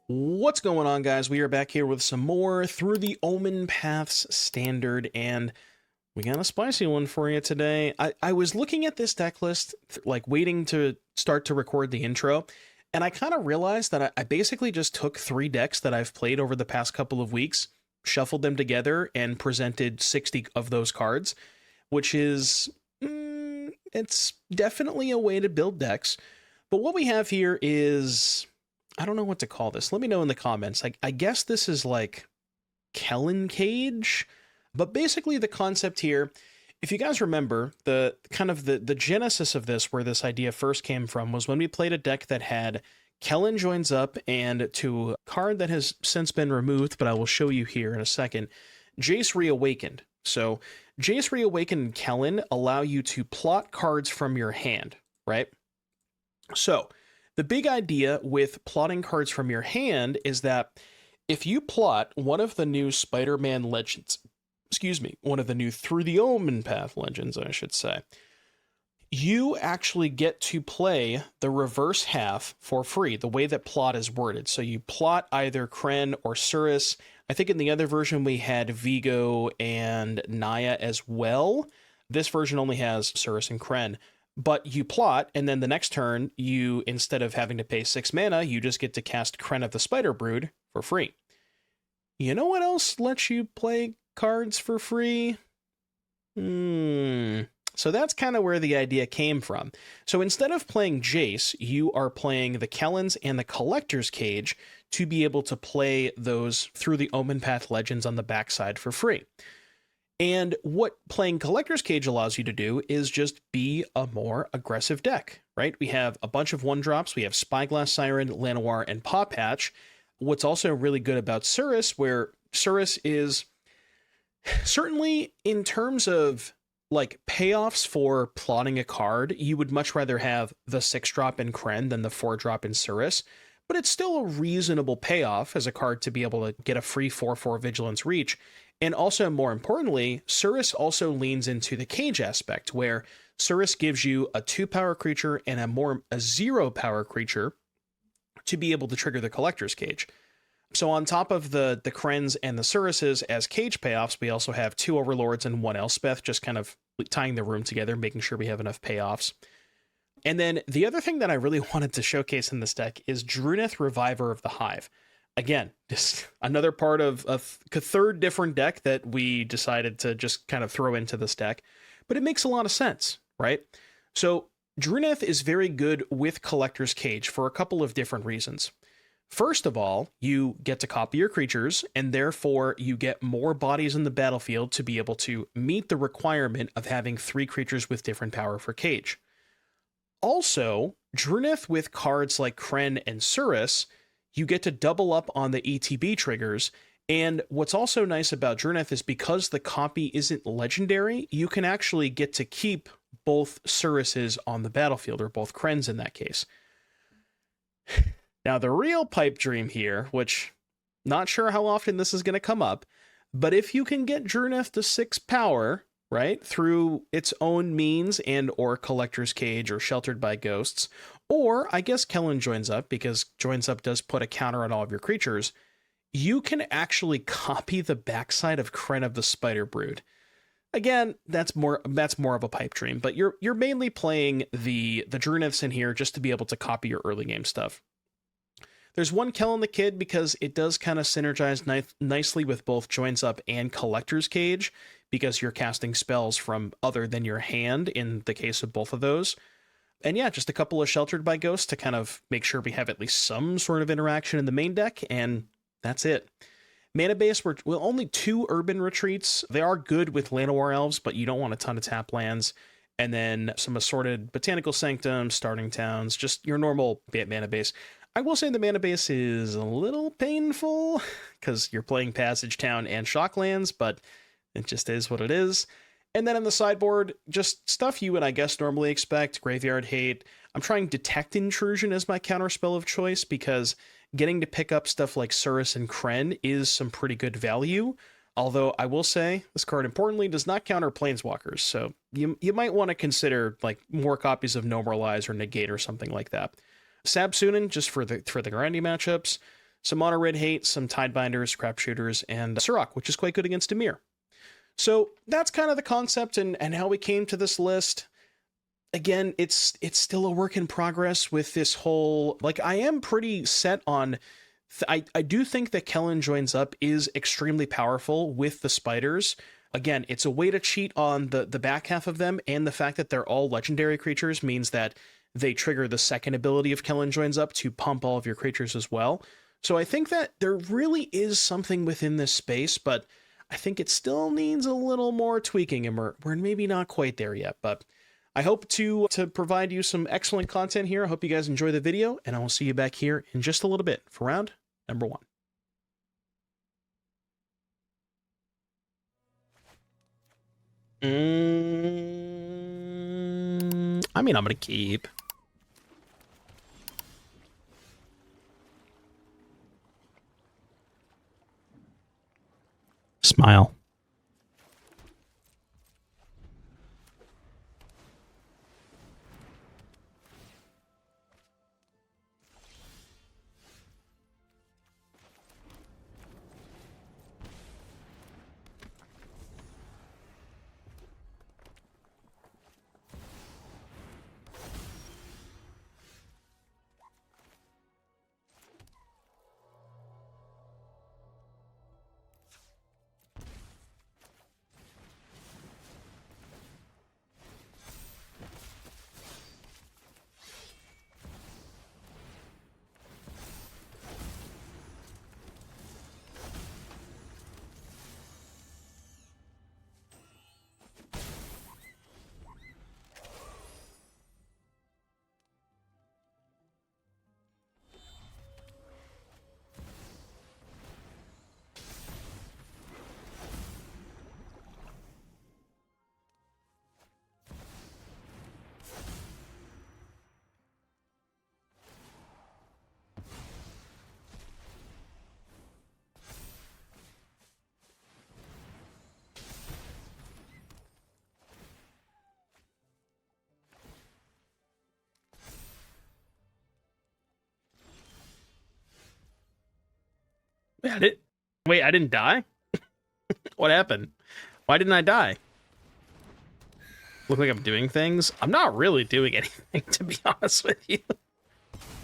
What's going on, guys? We are back here with some more Through the Omen Paths Standard, and we got a spicy one for you today. I was looking at this deck list, like waiting to start to record the intro, and I kind of realized that I basically just took 3 decks that I've played over the past couple of weeks, shuffled them together, and presented 60 of those cards, which is, it's definitely a way to build decks. But what we have here is, I don't know what to call this. Let me know in the comments. I guess this is like Kellan Cage, but basically the concept here, if you guys remember, the genesis of this, where this idea first came from, was when we played a deck that had Kellan Joins Up, and to a card that has since been removed, but I will show you here in a second, Jace Reawakened. So Jace Reawakened and Kellan allow you to plot cards from your hand, right? So the big idea with plotting cards from your hand is that if you plot one of the new Spider-Man legends, one of the new Through the Omen Path legends, I should say, you actually get to play the reverse half for free, the way that plot is worded. So you plot either Cren or Surris. I think in the other version we had Viggo and Naya as well. This version only has Surris and Cren. But you plot, and then the next turn, you, instead of having to pay 6 mana, you just get to cast Cren of the Spider Brood for free. You know what else lets you play cards for free? So that's kind of where the idea came from. So instead of playing Jace, you are playing the Kellans and the Collector's Cage to be able to play those Through the Omen Path legends on the backside for free. And what playing Collector's Cage allows you to do is just be a more aggressive deck, right? We have a bunch of 1-drops. We have Spyglass Siren, Llanowar, and Pawpatch. What's also really good about Surris, where Surris is certainly, in terms of like payoffs for plotting a card, you would much rather have the 6-drop in Cren than the 4-drop in Surris. But it's still a reasonable payoff as a card to be able to get a free 4/4 Vigilance Reach. And also, more importantly, Surris also leans into the cage aspect, where Surris gives you a 2-power creature and a 0-power creature to be able to trigger the Collector's Cage. So on top of the Krens and the Surrises as cage payoffs, we also have 2 Overlords and 1 Elspeth, just kind of tying the room together, making sure we have enough payoffs. And then the other thing that I really wanted to showcase in this deck is Druneth, Reviver of the Hive. Again, just another part of a third different deck that we decided to just kind of throw into this deck. But it makes a lot of sense, right? So Druneth is very good with Collector's Cage for a couple of different reasons. First of all, you get to copy your creatures, and therefore you get more bodies in the battlefield to be able to meet the requirement of having 3 creatures with different power for cage. Also, Druneth with cards like Cren and Surris, you get to double up on the ETB triggers, and what's also nice about Druneth is because the copy isn't legendary, you can actually get to keep both Surrises on the battlefield, or both Krens in that case. Now, the real pipe dream here, which not sure how often this is going to come up, but if you can get Druneth to 6 power, right, through its own means and or Collector's Cage or Sheltered by Ghosts, or I guess Kellan Joins Up, because Joins Up does put a counter on all of your creatures, you can actually copy the backside of Cren of the Spider Brood. Again, that's more of a pipe dream, but you're mainly playing the Druneths in here just to be able to copy your early game stuff. There's one Kellan the Kid because it does kind of synergize nicely with both Joins Up and Collector's Cage, because you're casting spells from other than your hand in the case of both of those. And yeah, just a couple of Sheltered by Ghosts to kind of make sure we have at least some sort of interaction in the main deck, and that's it. Mana base, we're only 2 Urban Retreats. They are good with Llanowar Elves, but you don't want a ton of tap lands. And then some assorted Botanical Sanctum, Starting Towns, just your normal mana base. I will say the mana base is a little painful because you're playing Passage Town and Shocklands, but it just is what it is. And then in the sideboard, just stuff you would, I guess, normally expect. Graveyard Hate. I'm trying Detect Intrusion as my counterspell of choice because getting to pick up stuff like Surris and Cren is some pretty good value. Although I will say this card importantly does not counter Planeswalkers, so you might want to consider like more copies of Normalize or Negate or something like that. Sab-Sunen just for the grindy matchups. some Mono Red Hate, some Tidebinders, Crap Shooters, and Surrock, which is quite good against Dimir. So that's kind of the concept and how we came to this list. Again, it's still a work in progress with this whole, like, I am pretty set on, I do think that Kellan Joins Up is extremely powerful with the spiders. Again, it's a way to cheat on the back half of them, and the fact that they're all legendary creatures means that they trigger the second ability of Kellan Joins Up to pump all of your creatures as well. So I think that there really is something within this space, but I think it still needs a little more tweaking, and we're maybe not quite there yet, but I hope to provide you some excellent content here. I hope you guys enjoy the video, and I will see you back here in just a little bit for round number 1. I mean, I'm going to keep. Smile. Wait, I didn't die? What happened? Why didn't I die? Look like I'm doing things? I'm not really doing anything, to be honest with you.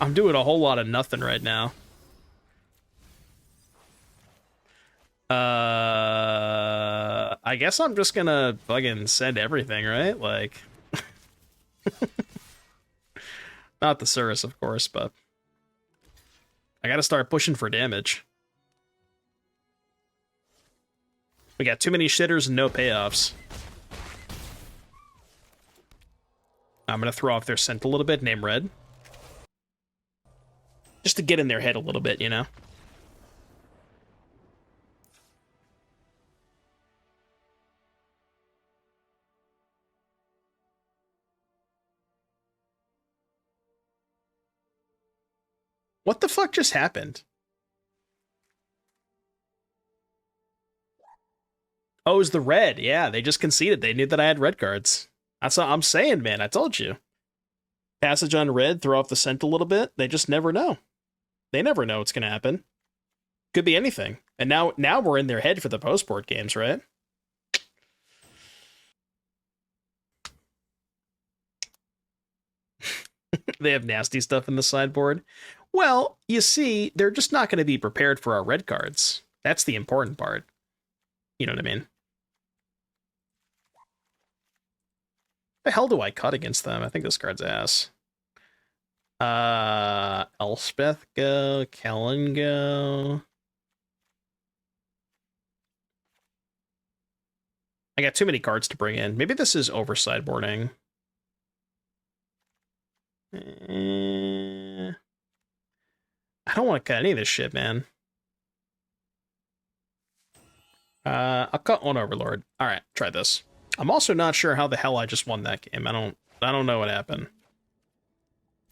I'm doing a whole lot of nothing right now. I guess I'm just gonna fucking send everything, right? Like... Not the Surris, of course, but... I gotta start pushing for damage. We got too many shitters and no payoffs. I'm gonna throw off their scent a little bit, name red. Just to get in their head a little bit, you know? What the fuck just happened? Oh, it was the red. Yeah, they just conceded. They knew that I had red cards. That's what I'm saying, man. I told you. Passage on red, throw off the scent a little bit. They just never know. They never know what's going to happen. Could be anything. And now we're in their head for the post-board games, right? They have nasty stuff in the sideboard. Well, you see, they're just not going to be prepared for our red cards. That's the important part. You know what I mean? The hell do I cut against them? I think this card's ass. Elspeth go, Kellan go. I got too many cards to bring in. Maybe this is over sideboarding. I don't want to cut any of this shit, man. I'll cut one Overlord. All right, try this. I'm also not sure how the hell I just won that game. I don't know what happened.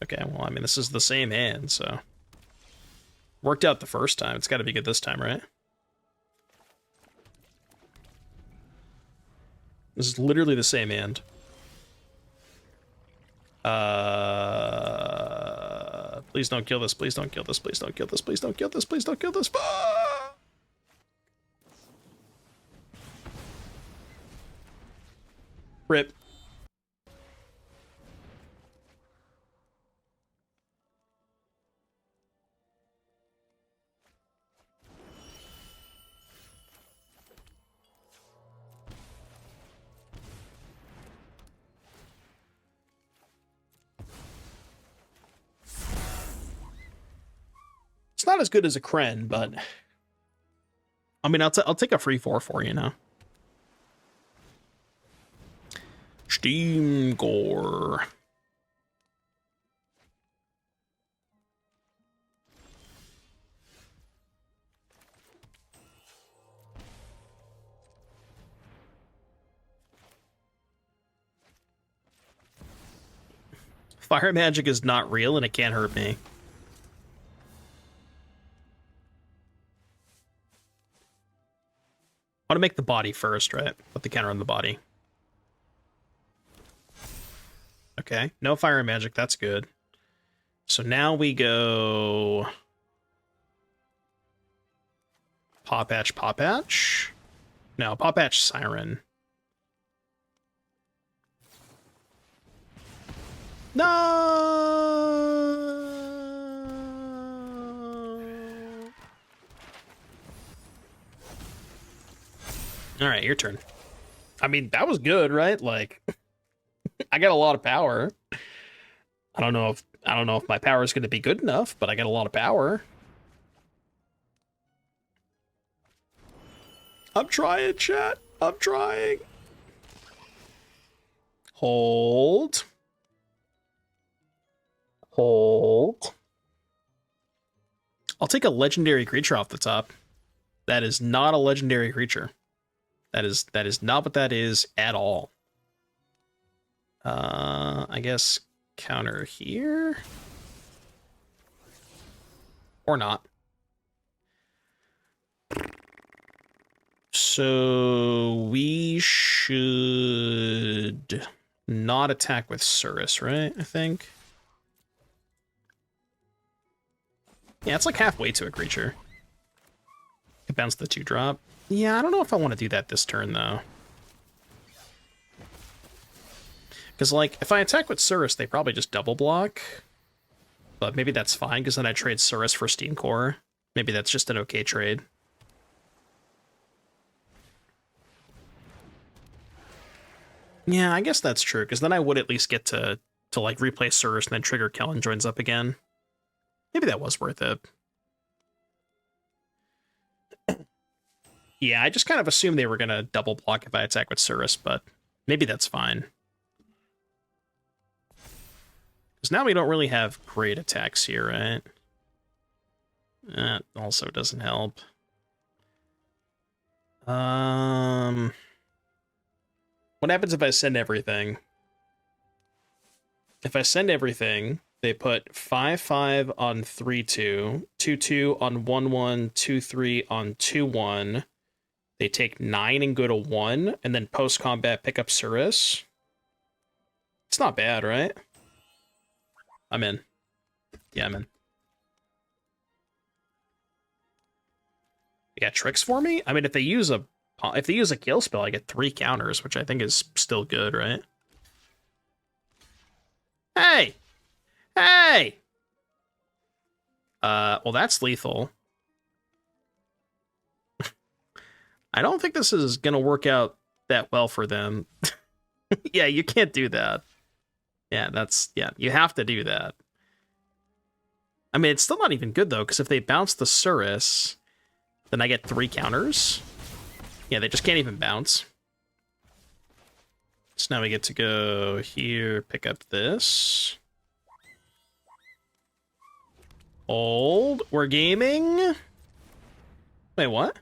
Okay, well, I mean, this is the same hand, so worked out the first time. It's got to be good this time, right? This is literally the same hand. Please don't kill this. Please don't kill this. Please don't kill this. Please don't kill this. Please don't kill this. Ah! Rip. It's not as good as a Cren, but I mean, I'll take a free 4/4, you know. Steam Gore. Fire magic is not real and it can't hurt me. I want to make the body first, right? Put the counter on the body. Okay, no fire magic, that's good. So now we go... Pawpatch? No, Pawpatch Siren. No! All right, your turn. I mean, that was good, right? Like, I got a lot of power. I don't know if my power is going to be good enough, but I got a lot of power. I'm trying, chat. I'm trying. Hold. Hold. I'll take a legendary creature off the top. That is not a legendary creature. That is not what that is at all. I guess counter here. Or not. So we should not attack with Surris, right? I think. Yeah, it's like halfway to a creature. It bounce the 2-drop. Yeah, I don't know if I want to do that this turn, though. Because, like, if I attack with Surris, they probably just double block. But maybe that's fine, because then I trade Surris for Steam Core. Maybe that's just an okay trade. Yeah, I guess that's true, because then I would at least get to like, replay Surris and then trigger Kellan Joins Up again. Maybe that was worth it. Yeah, I just kind of assumed they were going to double block if I attack with Surris, but maybe that's fine. Because now we don't really have great attacks here, right? That also doesn't help. What happens if I send everything? If I send everything, they put 5/5 on 3/2, 2/2 on 1/1, 2/3 on 2/1. They take 9 and go to 1, and then post-combat pick up Surris. It's not bad, right? I'm in. Yeah, I'm in. You got tricks for me? I mean, if they use a kill spell, I get 3 counters, which I think is still good, right? Hey! Hey! Well, that's lethal. I don't think this is going to work out that well for them. Yeah, you can't do that. Yeah, you have to do that. I mean, it's still not even good, though, because if they bounce the Surris, then I get 3 counters. Yeah, they just can't even bounce. So now we get to go here, pick up this. Hold. We're gaming. Wait, what?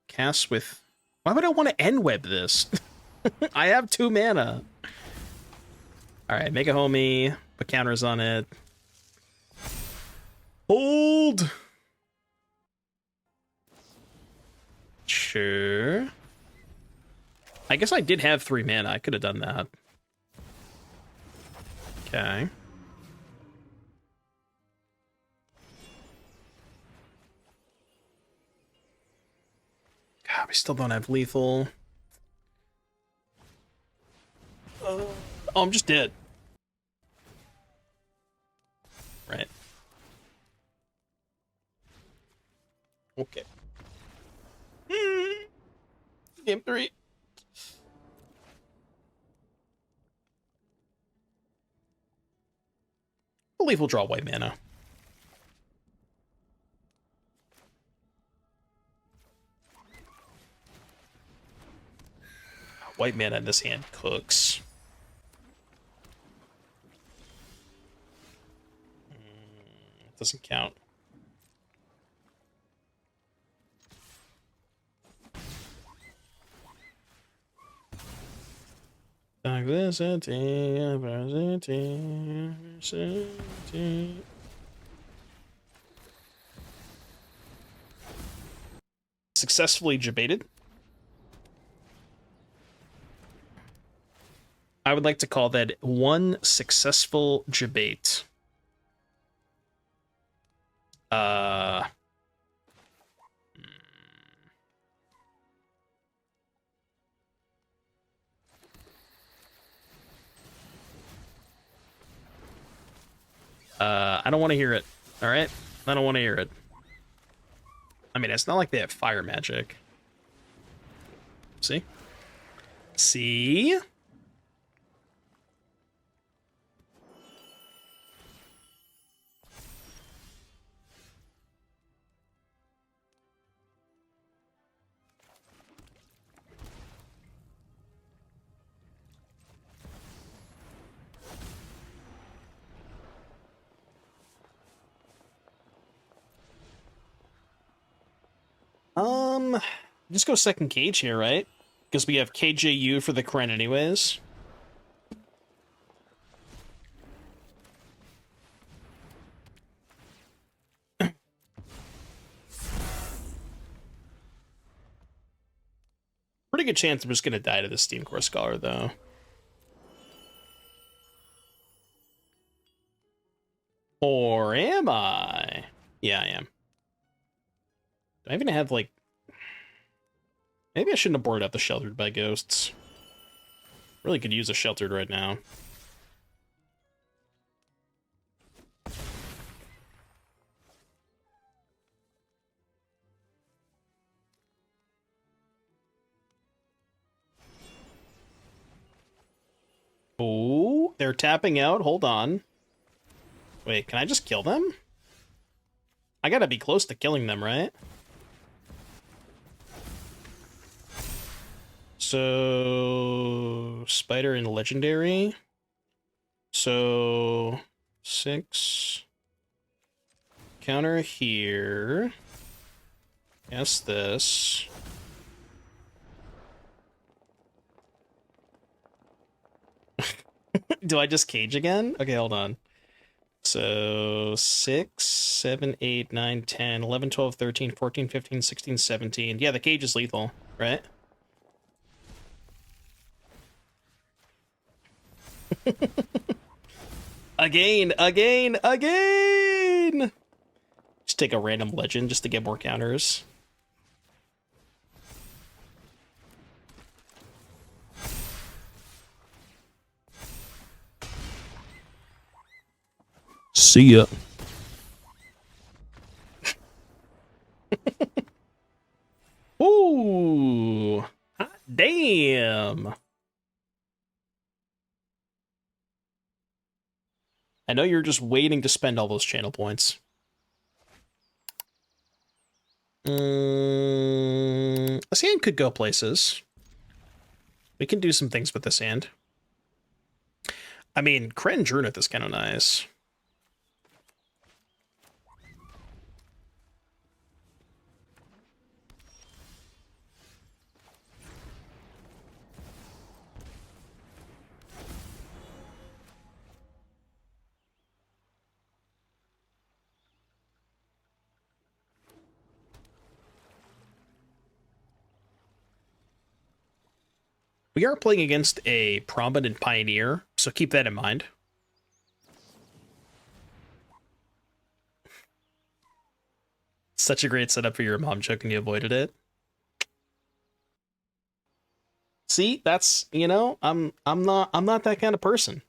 Cast with... Why would I want to end web this? I have 2 mana. Alright, make a homie. Put counters on it. Hold! Sure. I guess I did have 3 mana. I could have done that. Okay. still don't have lethal. Oh, I'm just dead. Right. Okay. Game 3. I believe we'll draw white mana. White mana in this hand cooks. Doesn't count. Successfully debated. I would like to call that one successful debate. I don't want to hear it. All right? I don't want to hear it. I mean, it's not like they have fire magic. See? See? Just go second cage here, right? Because we have KJU for the Cren anyways. Pretty good chance I'm just gonna die to the Steam Core Scholar, though. Or am I? Yeah, I am. Do I even have, like... Maybe I shouldn't have boarded out the Sheltered by Ghosts. Really could use a Sheltered right now. Oh, they're tapping out. Hold on. Wait, can I just kill them? I gotta be close to killing them, right? So... Spider and Legendary. So... 6... Counter here. Yes, this. Do I just cage again? Okay, hold on. So 6, 7, 8, 9, 10, 11, 12, 13, 14, 15, 16, 17. Yeah, the cage is lethal, right? Again! Just take a random legend just to get more counters. See ya. Ooh. Hot damn. I know you're just waiting to spend all those channel points. This hand could go places. We can do some things with this hand. I mean, Cren Druneth is kind of nice. We are playing against a prominent Pioneer, so keep that in mind. Such a great setup for your mom joke and you avoided it. See, that's, you know, I'm not that kind of person.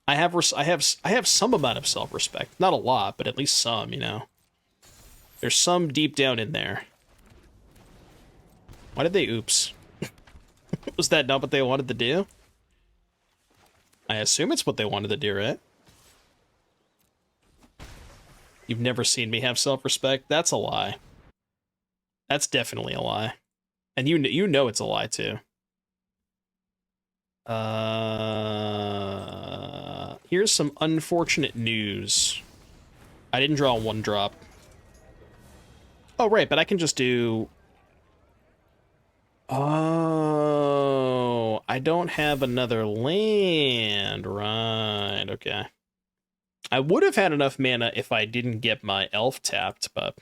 I have some amount of self-respect. Not a lot, but at least some, you know. There's some deep down in there. Why did they oops? Was that not what they wanted to do? I assume it's what they wanted to do, right? You've never seen me have self-respect? That's a lie. That's definitely a lie. And you know it's a lie, too. Here's some unfortunate news. I didn't draw a 1-drop. Oh, right, but I can just do... Oh, I don't have another land. Right, okay. I would have had enough mana if I didn't get my elf tapped, but...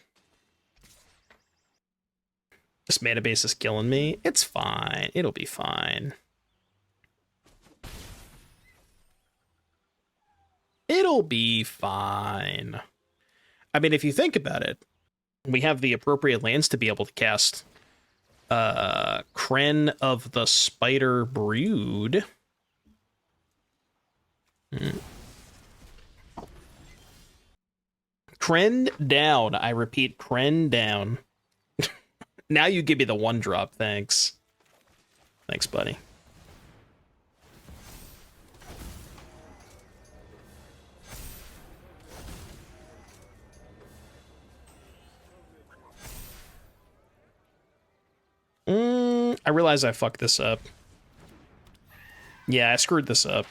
This mana base is killing me. It's fine. It'll be fine. It'll be fine. I mean, if you think about it, we have the appropriate lands to be able to cast Cren of the Spider Brood. Cren down. I repeat, Cren down. Now you give me the 1-drop, thanks. Thanks, buddy. I realize I fucked this up. Yeah, I screwed this up.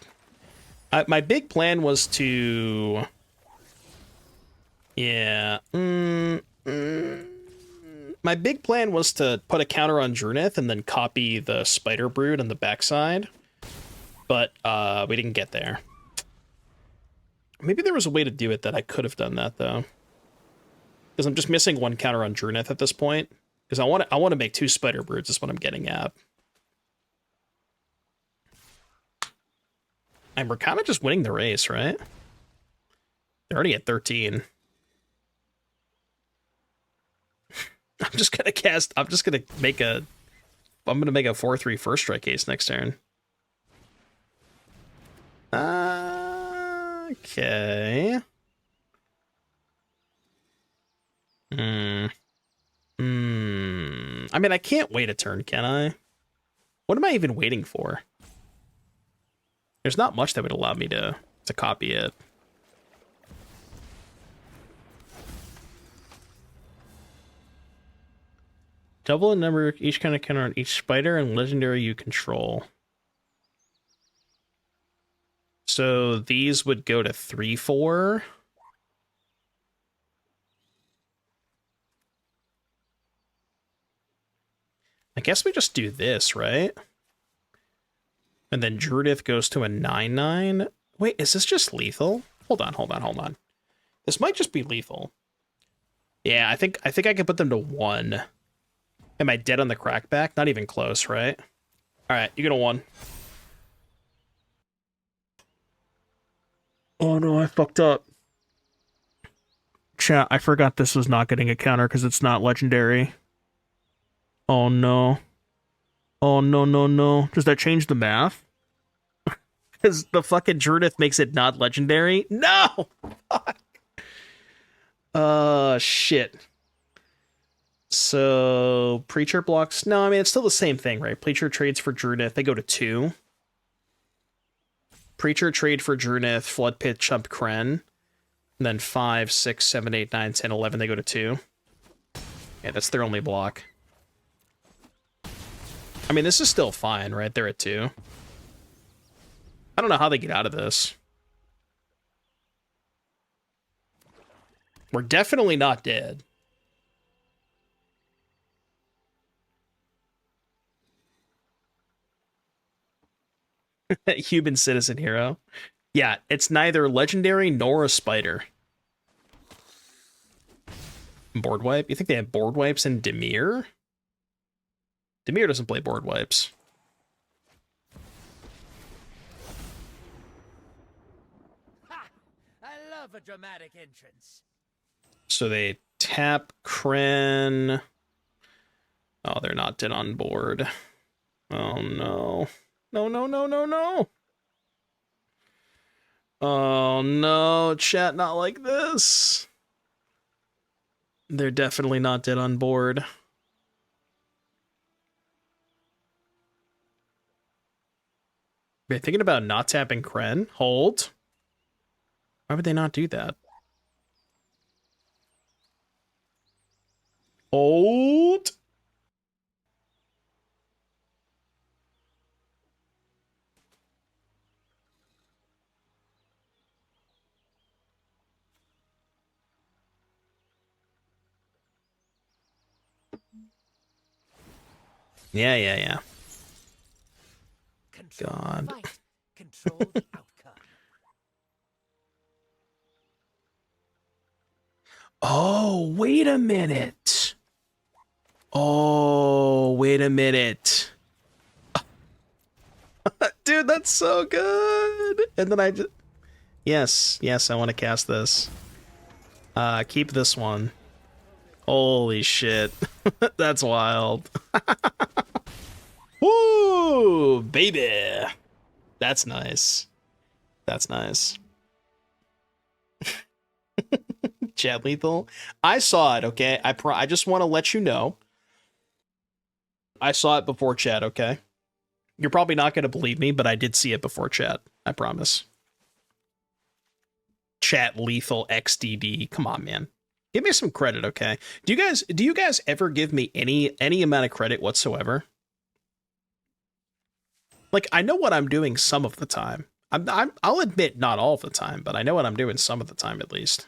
My big plan was to... Yeah. My big plan was to put a counter on Druneth and then copy the Spider Brood on the backside. But we didn't get there. Maybe there was a way to do it that I could have done that, though. Because I'm just missing 1 counter on Druneth at this point. Because I want to make 2 Spider Broods is what I'm getting at. And we're kind of just winning the race, right? They're already at 13. I'm just gonna make a 4/3 first strike case next turn. Okay. I mean, I can't wait a turn, can I? What am I even waiting for? There's not much that would allow me to copy it. Double the number of each kind of counter on each spider and legendary you control. So these would go to 3/4. I guess we just do this, right? And then Druneth goes to a 9/9. Wait, is this just lethal? Hold on. This might just be lethal. Yeah, I think I can put them to 1. Am I dead on the crackback? Not even close, right? All right, you get a 1. Oh no, I fucked up. Chat, I forgot this was not getting a counter because it's not legendary. Oh no. Oh no. Does that change the math? Because the fucking Druneth makes it not legendary? No! Fuck. Shit. So, Preacher blocks... No, I mean, it's still the same thing, right? Preacher trades for Druneth. They go to 2. Preacher trade for Druneth. Flood Pit chump Cren. And then 5, 6, 7, 8, 9, 10, 11. They go to 2. Yeah, that's their only block. I mean, this is still fine, right? They're at 2. I don't know how they get out of this. We're definitely not dead. Human citizen hero. Yeah, it's neither legendary nor a spider. Board wipe? You think they have board wipes in Dimir? Dimir doesn't play board wipes. Ha! I love a dramatic entrance. So they tap Cren. Oh, they're not dead on board. Oh, no. No, no, no, no, no. Oh, no. Chat, not like this. They're definitely not dead on board. They're thinking about not tapping Cren. Hold. Why would they not do that? Hold. Yeah, yeah, yeah. Control God. the fight. Control the outcome. Oh, wait a minute. Oh, wait a minute. Dude, that's so good. And then I just... Yes, yes, I want to cast this. Keep this one. Holy shit. That's wild. Woo, baby. That's nice. That's nice. Chad Lethal. I saw it, okay? I just want to let you know. I saw it before Chad, okay? You're probably not going to believe me, but I did see it before Chad. I promise. Chat Lethal XDD. Come on, man. Give me some credit, okay? Do you guys ever give me any amount of credit whatsoever? Like, I know what I'm doing some of the time. I'll admit not all of the time, but I know what I'm doing some of the time at least.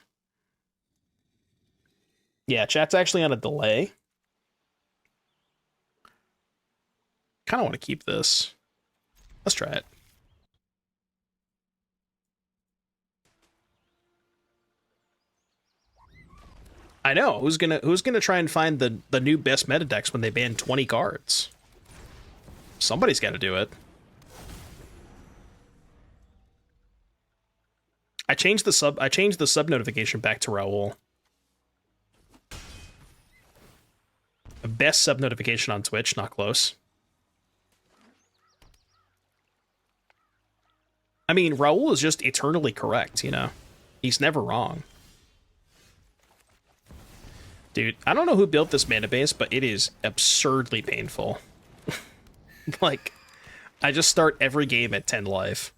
Yeah, chat's actually on a delay. Kind of want to keep this. Let's try it. I know. Who's gonna try and find the new best meta decks when they ban 20 cards? Somebody's got to do it. I changed the sub notification back to Raul. Best sub notification on Twitch, not close. I mean, Raul is just eternally correct, you know? He's never wrong. Dude, I don't know who built this mana base, but it is absurdly painful. Like, I just start every game at 10 life.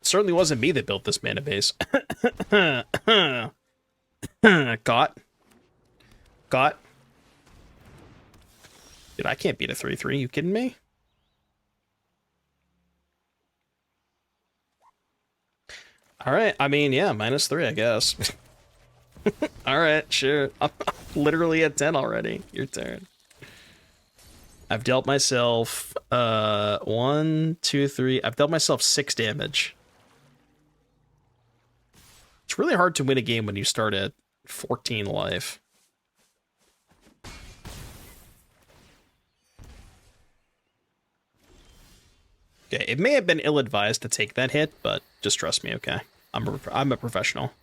It certainly wasn't me that built this mana base. Got. Dude, I can't beat a 3-3. You kidding me? All right. I mean, yeah, -3, I guess. All right, sure. I'm literally at 10 already. Your turn. I've dealt myself 1, 2, 3. I've dealt myself 6 damage. It's really hard to win a game when you start at 14 life. Okay, it may have been ill-advised to take that hit, but just trust me, okay? I'm a professional.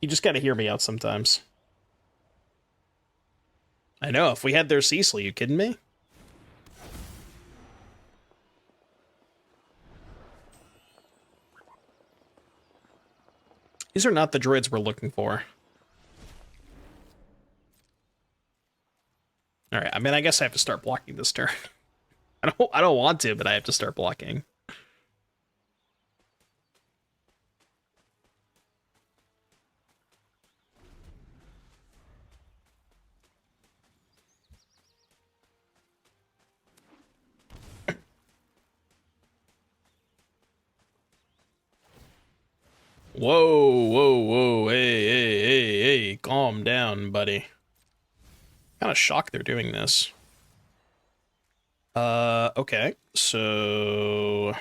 You just gotta hear me out sometimes. I know, if we had their Cecil, you kidding me? These are not the droids we're looking for. Alright, I mean, I guess I have to start blocking this turn. I don't want to, but I have to start blocking. Whoa, whoa, whoa, hey, calm down, buddy. Kind of shocked they're doing this. Okay, so...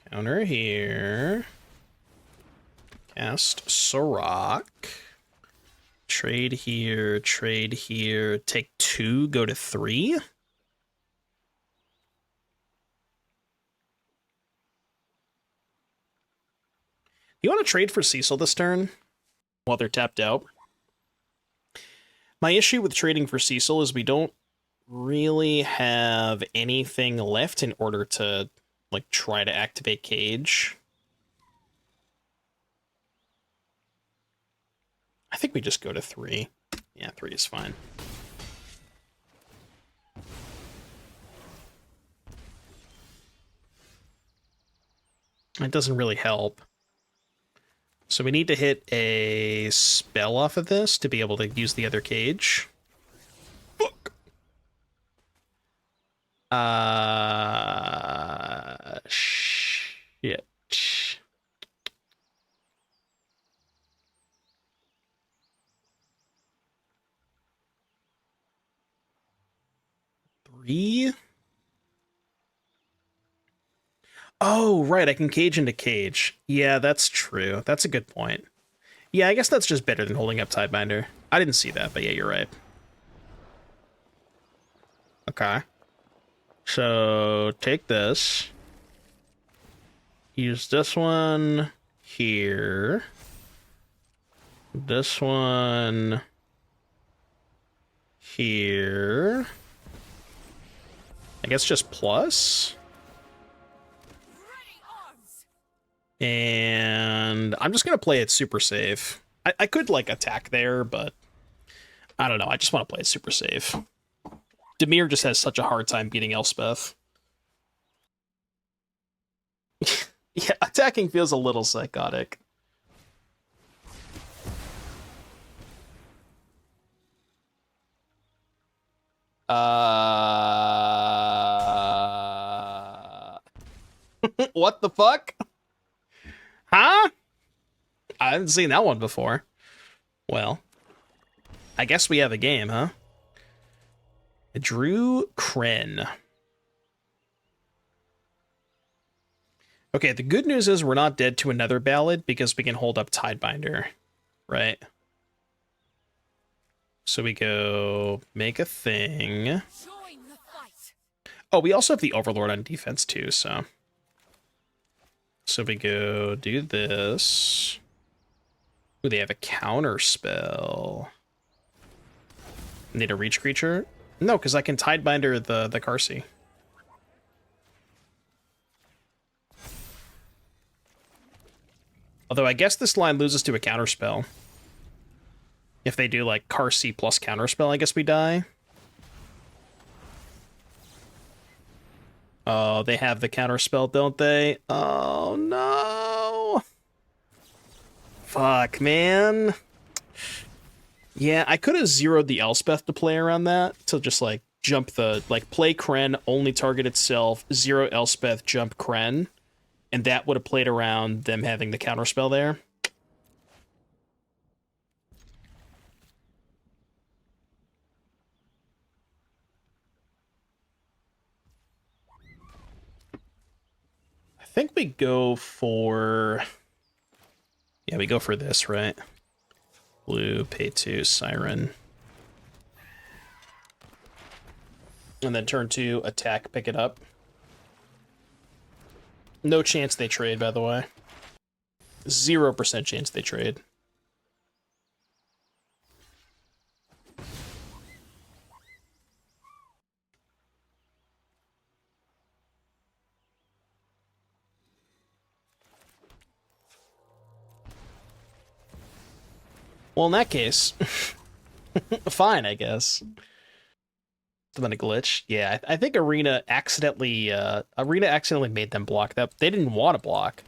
Counter here. Cast Sorok. Trade here, take 2, go to 3. You want to trade for Cecil this turn? while they're tapped out. My issue with trading for Cecil is we don't really have anything left in order to, like, try to activate Cage. I think we just go to 3. Yeah, 3 is fine. It doesn't really help. So we need to hit a spell off of this to be able to use the other cage. Fuck. Shit. 3? Oh, right, I can cage into cage. Yeah, that's true. That's a good point. Yeah, I guess that's just better than holding up Tidebinder. I didn't see that, but yeah, you're right. Okay. So, take this. Use this one here. This one here. I guess just plus. And I'm just going to play it super safe. I could, like, attack there, but I don't know. I just want to play it super safe. Dimir just has such a hard time beating Elspeth. Yeah, attacking feels a little psychotic. What the fuck? Huh? I haven't seen that one before. Well, I guess we have a game, huh? I drew Cren. Okay, the good news is we're not dead to another ballad because we can hold up Tidebinder, right? So we go make a thing. Oh, we also have the Overlord on defense too, so. So we go do this. Ooh, they have a counter spell. Need a reach creature? No, because I can Tidebinder the Carsey. Although I guess this line loses to a counterspell. If they do, like, Carsey plus counterspell, I guess we die. Oh, they have the counterspell, don't they? Oh, no! Fuck, man. Yeah, I could have zeroed the Elspeth to play around that, to just, like, jump the, like, play Cren, only target itself, zero Elspeth, jump Cren, and that would have played around them having the counterspell there. I think we go for... Yeah, we go for this, right? Blue, pay 2, Siren. And then turn 2, attack, pick it up. No chance they trade, by the way. 0% chance they trade. Well, in that case, fine, I guess. It's been a glitch. Yeah, I think Arena accidentally made them block that. They didn't want to block.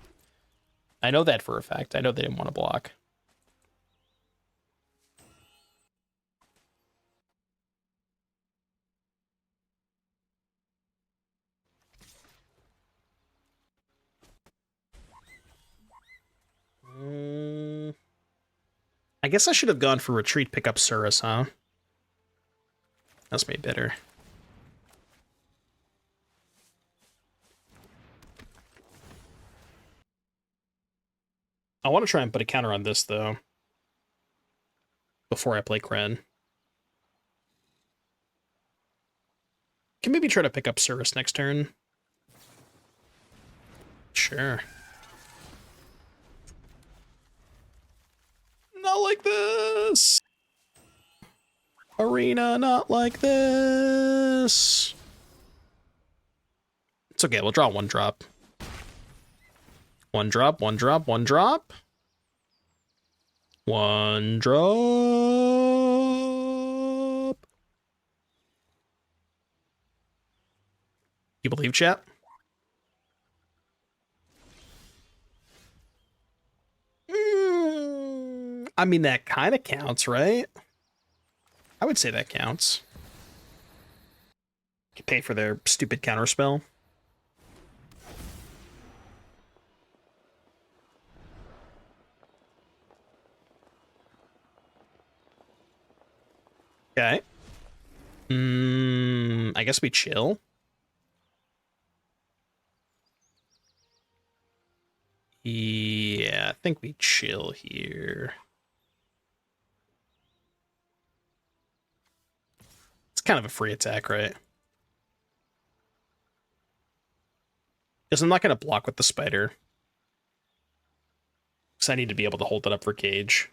I know that for a fact. I know they didn't want to block. I guess I should have gone for retreat, pick up Surris, huh? That's made better. I want to try and put a counter on this, though. Before I play Cren. Can maybe try to pick up Surris next turn. Sure. No! not like this. Arena, not like this. It's okay, we'll draw one drop. One drop, one drop, one drop. One drop. You believe, chat? I mean, that kind of counts, right? I would say that counts. You pay for their stupid counterspell. Okay. I guess we chill. Yeah, I think we chill here. It's kind of a free attack, right? Because I'm not going to block with the spider. Because I need to be able to hold it up for cage.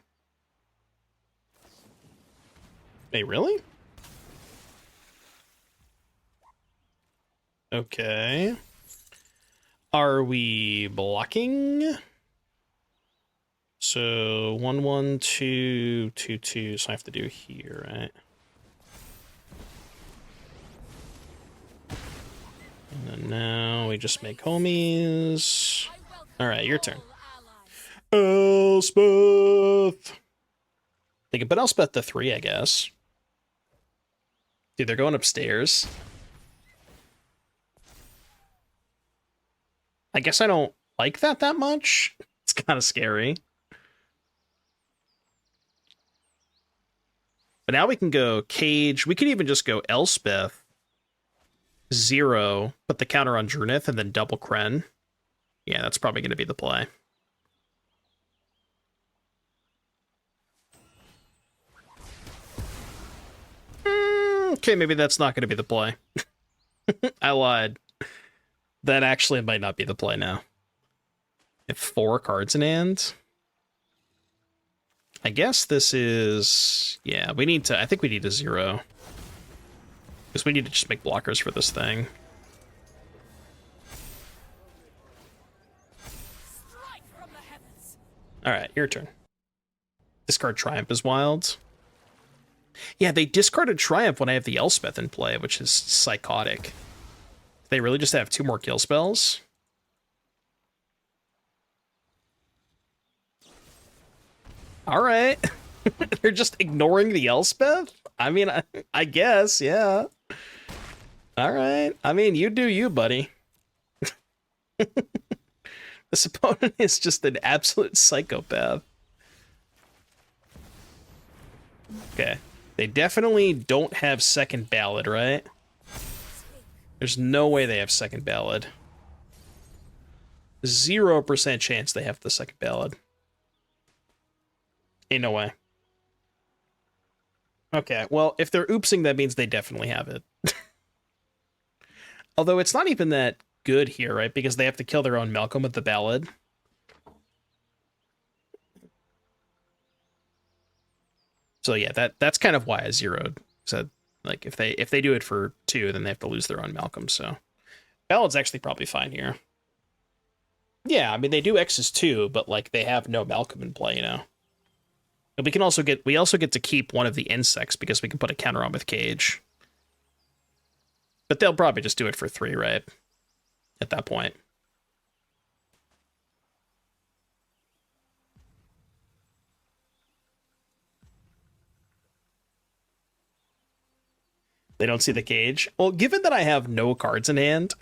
Wait, really? Okay. Are we blocking? So 1, 1, 2, 2, 2. So I have to do here, right? And then now we just make homies. All right, your turn. Elspeth. They can put Elspeth to 3, I guess. Dude, they're going upstairs. I guess I don't like that much. It's kind of scary. But now we can go Cage. We could even just go Elspeth. 0, put the counter on Druneth, and then double Cren. Yeah, that's probably going to be the play. Okay, maybe that's not going to be the play. I lied. That actually might not be the play now. If 4 cards in hand. I guess this is... Yeah, we need to... I think we need a 0. Because we need to just make blockers for this thing. Alright, your turn. Discard Triumph is wild. Yeah, they discarded Triumph when I have the Elspeth in play, which is psychotic. They really just have 2 more kill spells? Alright. They're just ignoring the Elspeth? I mean, I guess, yeah. Alright. I mean, you do you, buddy. This opponent is just an absolute psychopath. Okay. They definitely don't have second ballad, right? There's no way they have second ballad. 0% chance they have the second ballad. Ain't no way. Okay, well, if they're oopsing, that means they definitely have it. Although it's not even that good here, right? Because they have to kill their own Malcolm with the ballad. So yeah, that's kind of why I zeroed. So like if they do it for 2, then they have to lose their own Malcolm. So ballad's actually probably fine here. Yeah, I mean they do X's too, but like they have no Malcolm in play, you know. And we also get to keep one of the insects because we can put a counter on with Cage. But they'll probably just do it for 3, right? At that point. They don't see the Cage. Well, given that I have no cards in hand,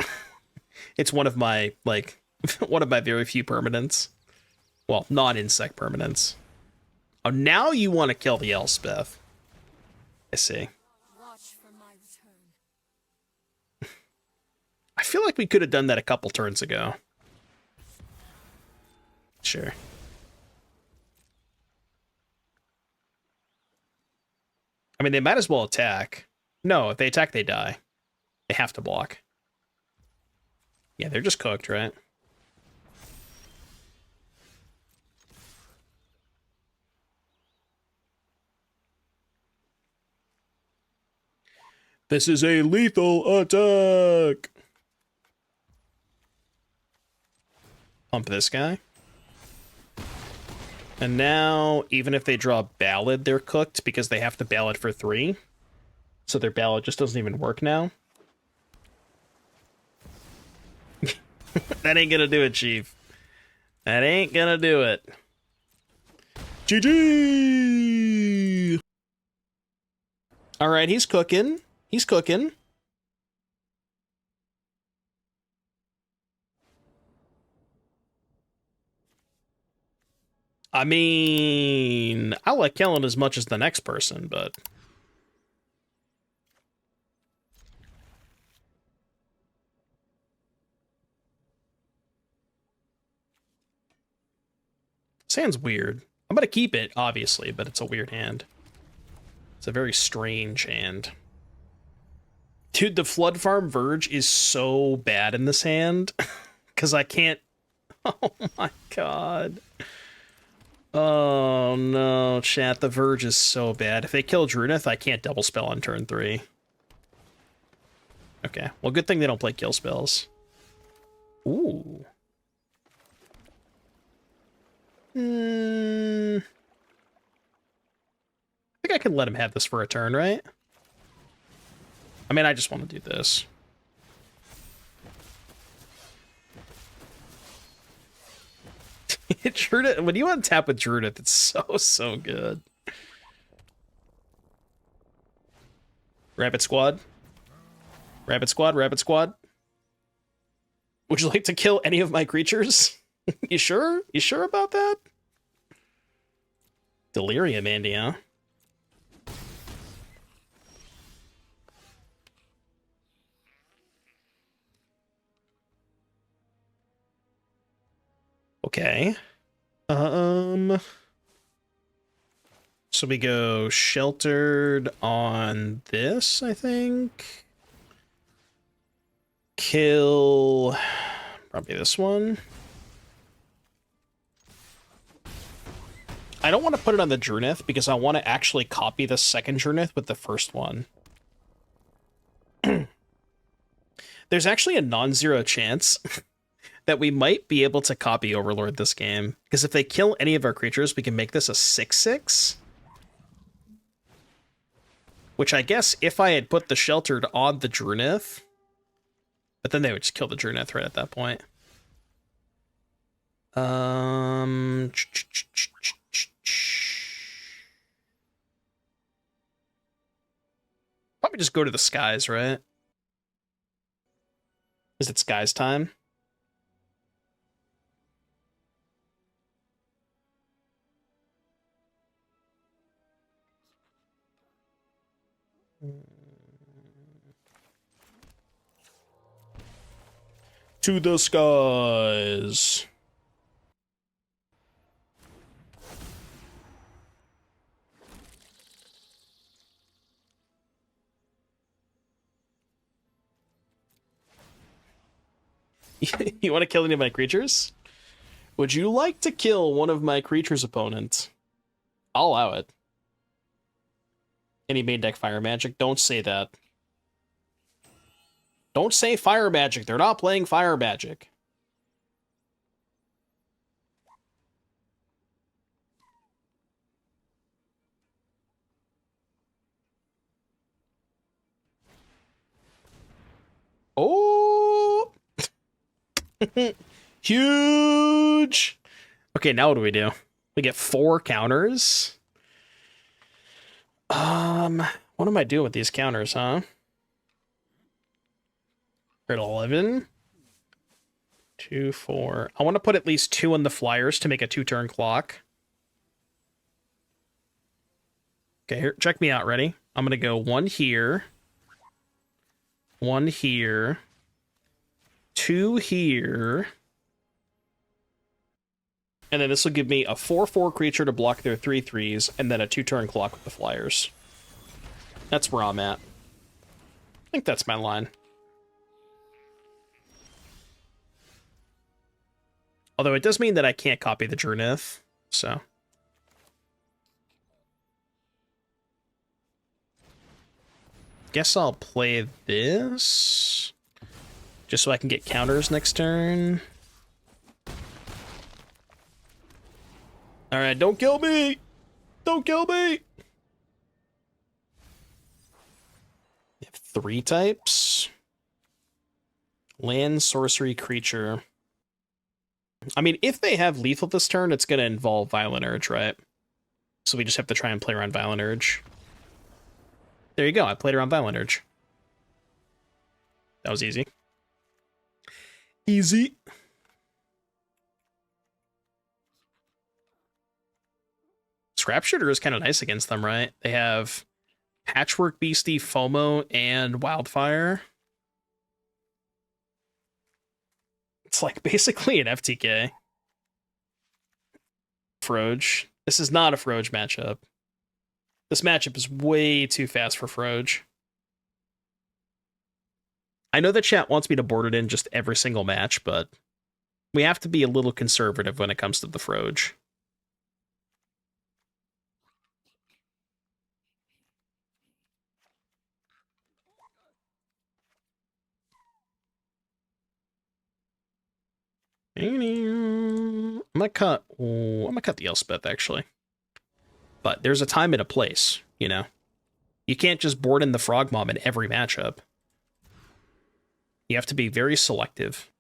it's one of my, like, one of my very few permanents. Well, non-insect permanents. Oh, now you want to kill the Elspeth. I see. Watch for my return. I feel like we could have done that a couple turns ago. Sure. I mean, they might as well attack. No, if they attack, they die. They have to block. Yeah, they're just cooked, right? This is a lethal attack. Pump this guy. And now, even if they draw Ballad, they're cooked because they have to Ballad for 3. So their Ballad just doesn't even work now. That ain't gonna do it, Chief. That ain't gonna do it. GG! Alright, he's cooking. He's cooking. I mean, I like Kellan as much as the next person, but... This hand's weird. I'm gonna keep it, obviously, but it's a weird hand. It's a very strange hand. Dude, the Floodfarm Verge is so bad in this hand. Because I can't... Oh my god. Oh no, chat, the Verge is so bad. If they kill Druneth, I can't double spell on turn 3. Okay, well, good thing they don't play kill spells. Ooh. I think I can let him have this for a turn, right? I mean, I just want to do this. Druneth, when you untap with Druneth, it's so good. Rabbit Squad. Rabbit Squad, Rabbit Squad. Would you like to kill any of my creatures? You sure? You sure about that? Delirium, Andy, huh? Okay. So we go sheltered on this, I think. Kill probably this one. I don't want to put it on the Druneth because I want to actually copy the second Druneth with the first one. There's actually a non-zero chance that we might be able to copy Overlord this game. Because if they kill any of our creatures, we can make this a 6/6. Which I guess if I had put the sheltered on the Druneth... But then they would just kill the Druneth right at that point. Probably just go to the skies, right? Is it skies time? To the skies. You want to kill any of my creatures? Would you like to kill one of my creatures' opponents? I'll allow it. Any main deck fire magic? Don't say that. Don't say fire magic. They're not playing fire magic. Oh! Huge! Okay, now what do we do? We get 4 counters? What am I doing with these counters, huh? We're at 11. 2, 4. I want to put at least 2 on the flyers to make a 2-turn clock. Okay, here, check me out. Ready? I'm going to go 1 here. 1 here. 2 here. And then this will give me a 4/4 creature to block their 3/3s, and then a 2-turn clock with the flyers. That's where I'm at. I think that's my line. Although it does mean that I can't copy the Druneth, so... Guess I'll play this. Just so I can get counters next turn. Alright, don't kill me! Don't kill me! We have 3 types. Land, sorcery, creature. I mean, if they have lethal this turn, it's going to involve Violent Urge, right? So we just have to try and play around Violent Urge. There you go, I played around Violent Urge. That was easy. Easy. Scrap Shooter is kind of nice against them, right? They have Patchwork Beastie, FOMO, and Wildfire. It's like basically an FTK. Froge. This is not a Froge matchup. This matchup is way too fast for Froge. I know the chat wants me to board it in just every single match, but we have to be a little conservative when it comes to the Froge. I'm gonna cut the Elspeth, actually. But there's a time and a place, you know? You can't just board in the Frog Mom in every matchup. You have to be very selective.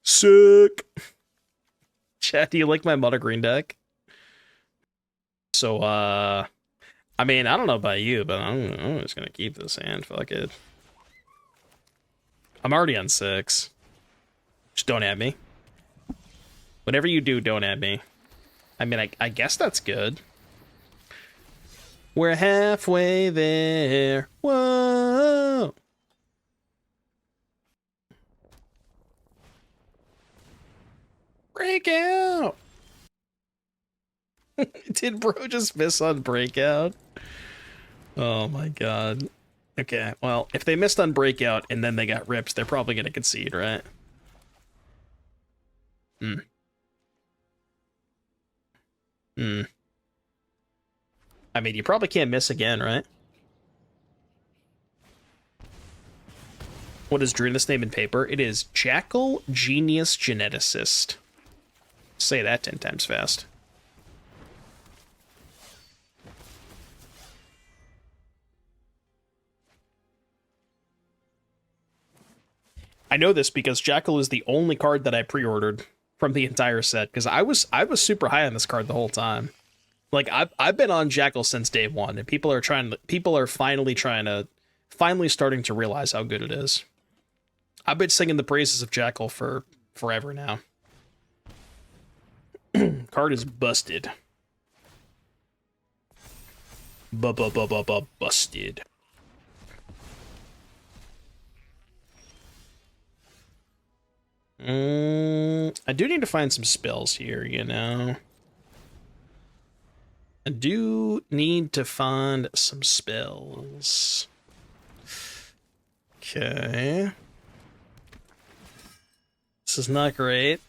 Sick! Chat, do you like my Mono Green deck? So, I mean, I don't know about you, but I'm just gonna keep this hand. Fuck it. I'm already on 6. Just don't add me. Whatever you do, don't add me. I mean, I guess that's good. We're halfway there. Whoa! Breakout! Did bro just miss on Breakout? Oh my god. Okay, well, if they missed on Breakout and then they got ripped, they're probably gonna concede, right? I mean, you probably can't miss again, right? What is Druneth's name in paper? It is Jackal Genius Geneticist. Say that 10 times fast. I know this because Jackal is the only card that I pre-ordered from the entire set, because I was super high on this card the whole time. Like I've been on Jackal since day one, and people are finally starting to realize how good it is. I've been singing the praises of Jackal for forever now. Card is busted. Busted. I do need to find some spells here, you know. I do need to find some spells. Okay. This is not great.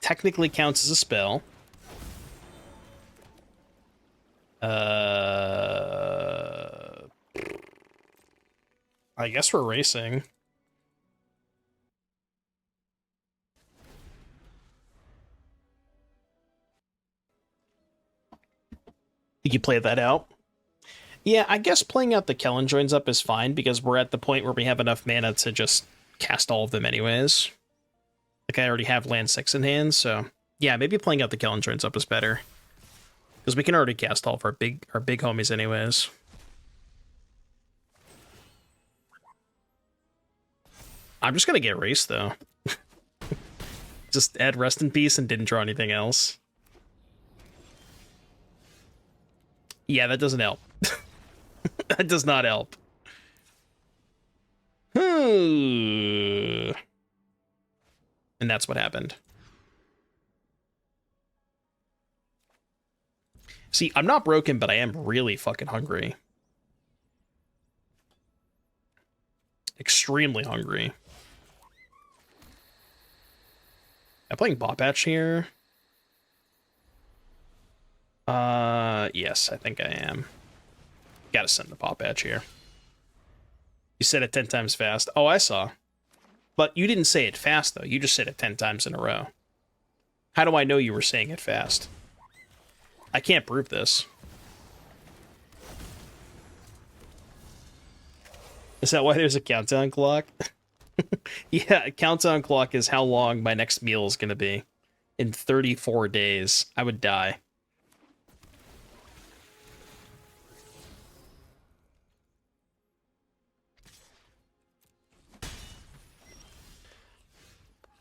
Technically counts as a spell. I guess we're racing. You can play that out. Yeah, I guess playing out the Kellan Joins Up is fine, because we're at the point where we have enough mana to just cast all of them anyways. Like, I already have land 6 in hand, so yeah, maybe playing out the Kellan Joins Up is better. Because we can already cast all of our big homies anyways. I'm just gonna get raced, though. Just add Rest in Peace and didn't draw anything else. Yeah, that doesn't help. That does not help. And that's what happened. See, I'm not broken, but I am really fucking hungry. Extremely hungry. I'm playing Pawpatch here. Yes, I think I am. Gotta send the Pawpatch here. You said it 10 times fast. Oh, I saw. But you didn't say it fast, though. You just said it 10 times in a row. How do I know you were saying it fast? I can't prove this. Is that why there's a countdown clock? Yeah, a countdown clock is how long my next meal is going to be. In 34 days, I would die.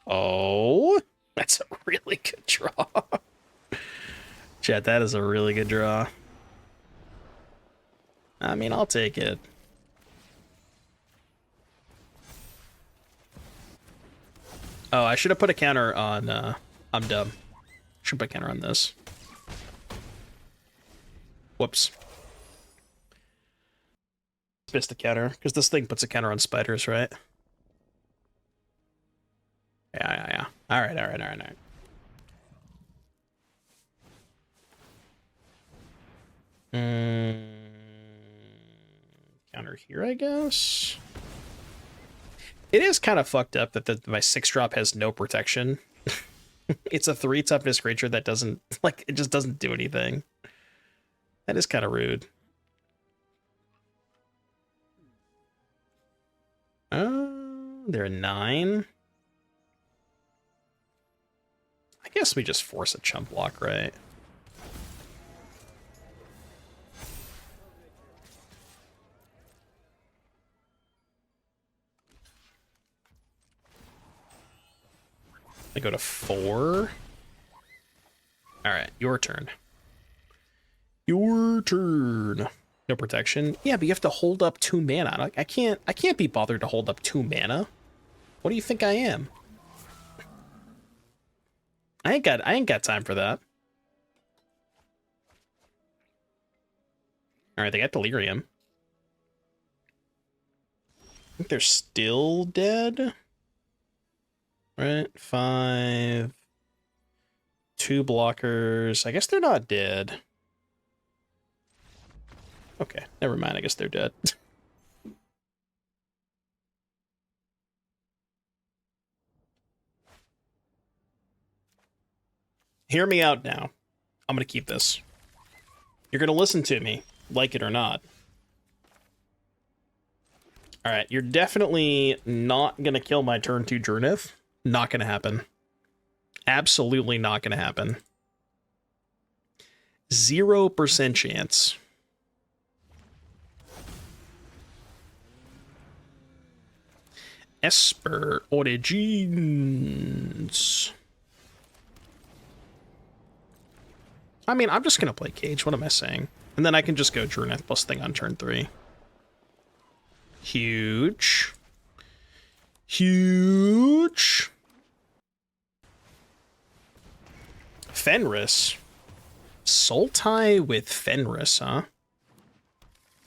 Oh, that's a really good draw. Chat, that is a really good draw. I mean, I'll take it. Oh, I should have put a counter on, I'm dumb. Should put a counter on this. Whoops. Missed the counter, because this thing puts a counter on spiders, right? Yeah. Alright. Counter here, I guess? It is kind of fucked up that my 6-drop has no protection. It's a 3 toughness creature that doesn't, like, it just doesn't do anything. That is kind of rude. They're a 9. I guess we just force a chump block, right? I go to 4. Alright, your turn. Your turn. No protection. Yeah, but you have to hold up 2 mana. I can't be bothered to hold up 2 mana. What do you think I am? I ain't got time for that. Alright, they got Delirium. I think they're still dead. Right, 5. 2 blockers. I guess they're not dead. Okay, never mind. I guess they're dead. Hear me out now. I'm going to keep this. You're going to listen to me, like it or not. Alright, you're definitely not going to kill my turn 2 Druneth. Not going to happen. Absolutely not going to happen. 0% chance. Esper Origins. I mean, I'm just going to play Cage. What am I saying? And then I can just go Druneth plus thing on turn 3. Huge. Huge. Fenris. Sultai with Fenris, huh?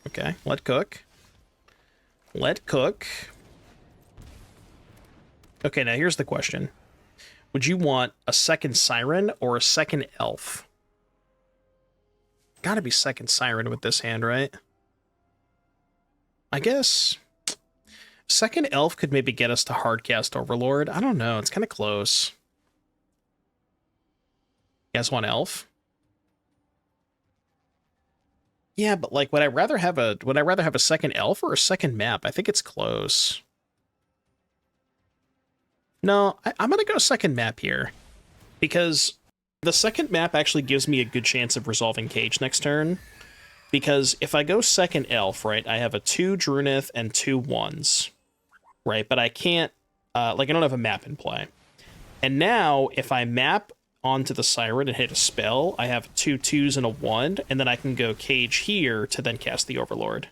Okay, let cook. Let cook. Okay, now here's the question. Would you want a second Siren or a second Elf? Gotta be second Siren with this hand, right? I guess second Elf could maybe get us to hardcast Overlord. I don't know. It's kind of close. You guys want Elf? Yeah, but like, would I rather have a second Elf or a second map? I think it's close. No, I'm gonna go second map here, because the second map actually gives me a good chance of resolving Cage next turn. Because if I go second Elf, right, I have a 2 Druneth and 2 1s, right? But I can't, like, I don't have a map in play. And now, if I map onto the Siren and hit a spell, I have 2 2s and a 1, and then I can go Cage here to then cast the Overlord.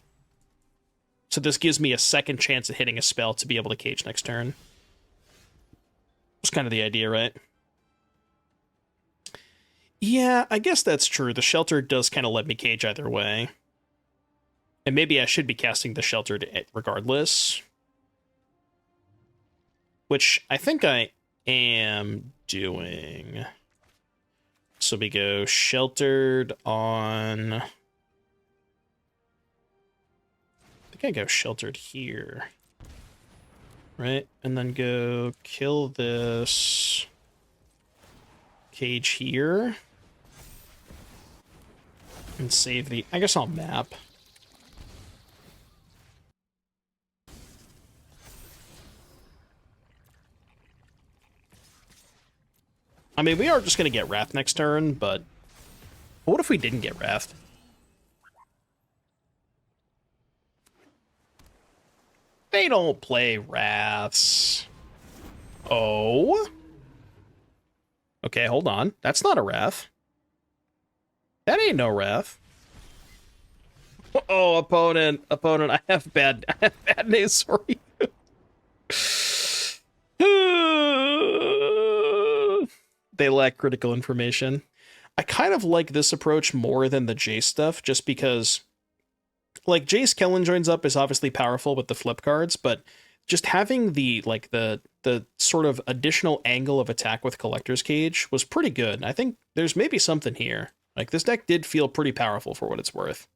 So this gives me a second chance at hitting a spell to be able to Cage next turn. That's kind of the idea, right? Yeah, I guess that's true. The Shelter does kind of let me Cage either way. And maybe I should be casting the Shelter regardless. Which I think I am doing? So we go sheltered on... I think I go sheltered here. Right? And then go kill this cage here. And save the... I guess I'll map. I mean, we are just going to get Wrath next turn, but what if we didn't get Wrath? They don't play Wraths. Oh? Okay, hold on. That's not a Wrath. That ain't no Wrath. Oh, opponent. Opponent, I have bad news for you. They lack critical information. I kind of like this approach more than the Jace stuff, just because, like, Jace Kellan Joins Up is obviously powerful with the flip cards, but just having the sort of additional angle of attack with Collector's Cage was pretty good. I think there's maybe something here. Like, this deck did feel pretty powerful for what it's worth.